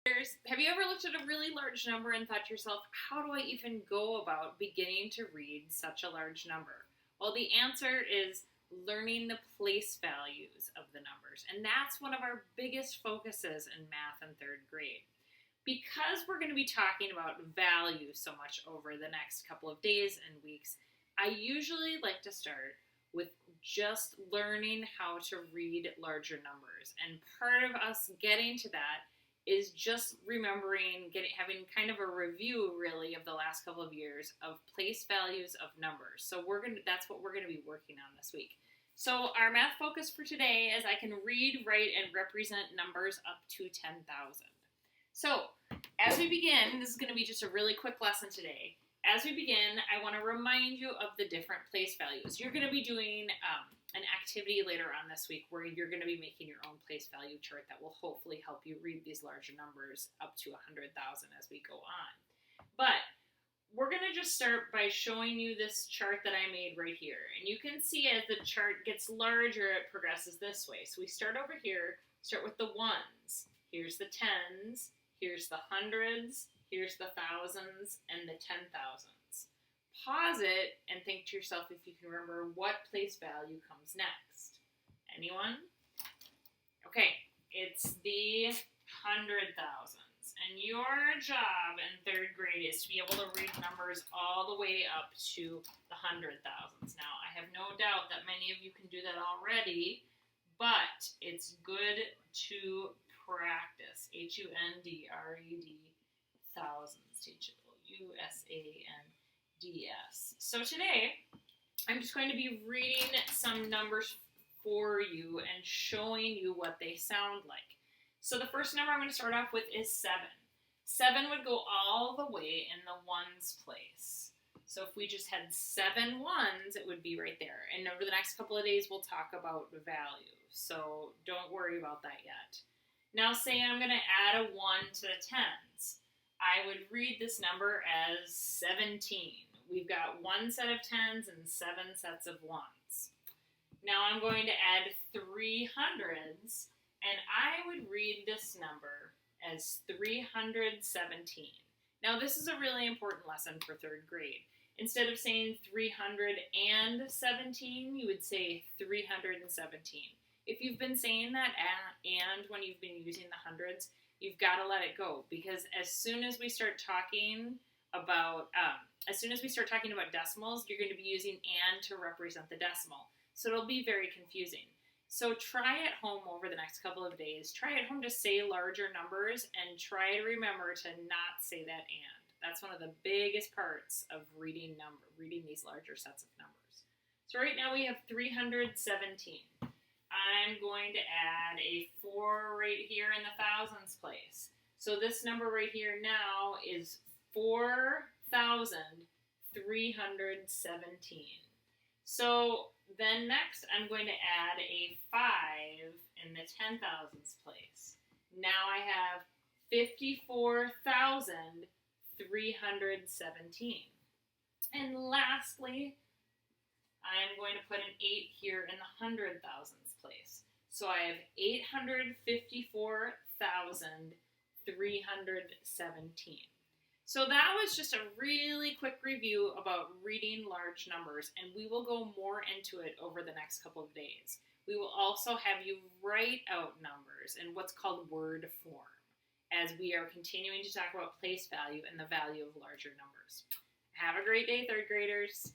Have you ever looked at a really large number and thought to yourself, how do I even go about beginning to read such a large number? Well, the answer is learning the place values of the numbers. And that's one of our biggest focuses in math in third grade. Because we're going to be talking about value so much over the next couple of days and weeks, I usually like to start with just learning how to read larger numbers. And part of us getting to that is just remembering, having kind of a review really of the last couple of years of place values of numbers. So that's what we're going to be working on this week. So our math focus for today is I can read, write, and represent numbers up to 10,000. So as we begin, this is going to be just a really quick lesson today. As we begin, I want to remind you of the different place values. You're going to be doing an activity later on this week where you're going to be making your own place value chart that will hopefully help you read these larger numbers up to 100,000 as we go on. But we're going to just start by showing you this chart that I made right here. And you can see as the chart gets larger, it progresses this way. So we start over here, start with the ones. Here's the tens, here's the hundreds, here's the thousands, and the 10,000s. Pause it and think to yourself if you can remember what place value comes next. Anyone? Okay, it's the 100,000s. And your job in third grade is to be able to read numbers all the way up to the 100,000s. Now, I have no doubt that many of you can do that already, but it's good to practice. HUNDRED thousands, USANDS. So today, I'm just going to be reading some numbers for you and showing you what they sound like. So the first number I'm going to start off with is 7. 7 would go all the way in the ones place. So if we just had 7 ones, it would be right there. And over the next couple of days, we'll talk about the value. So don't worry about that yet. Now say I'm going to add a 1 to the tens. I would read this number as 17. We've got 1 set of tens and 7 sets of ones. Now I'm going to add 3 hundreds, and I would read this number as 317. Now this is a really important lesson for third grade. Instead of saying 317, you would say 317. If you've been saying that and when you've been using the hundreds, you've got to let it go, because as soon as we start talking about decimals, you're going to be using and to represent the decimal. So it'll be very confusing. So try at home over the next couple of days. Try at home to say larger numbers and try to remember to not say that and. That's one of the biggest parts of reading these larger sets of numbers. So right now we have 317. I'm going to add a 4 right here in the thousands place. So this number right here now is 4,317. So then next I'm going to add a 5 in the 10,000s place. Now I have 54,317. And lastly, I'm going to put an 8 here in the 100,000s place. So I have 854,317. So that was just a really quick review about reading large numbers, and we will go more into it over the next couple of days. We will also have you write out numbers in what's called word form, as we are continuing to talk about place value and the value of larger numbers. Have a great day, third graders.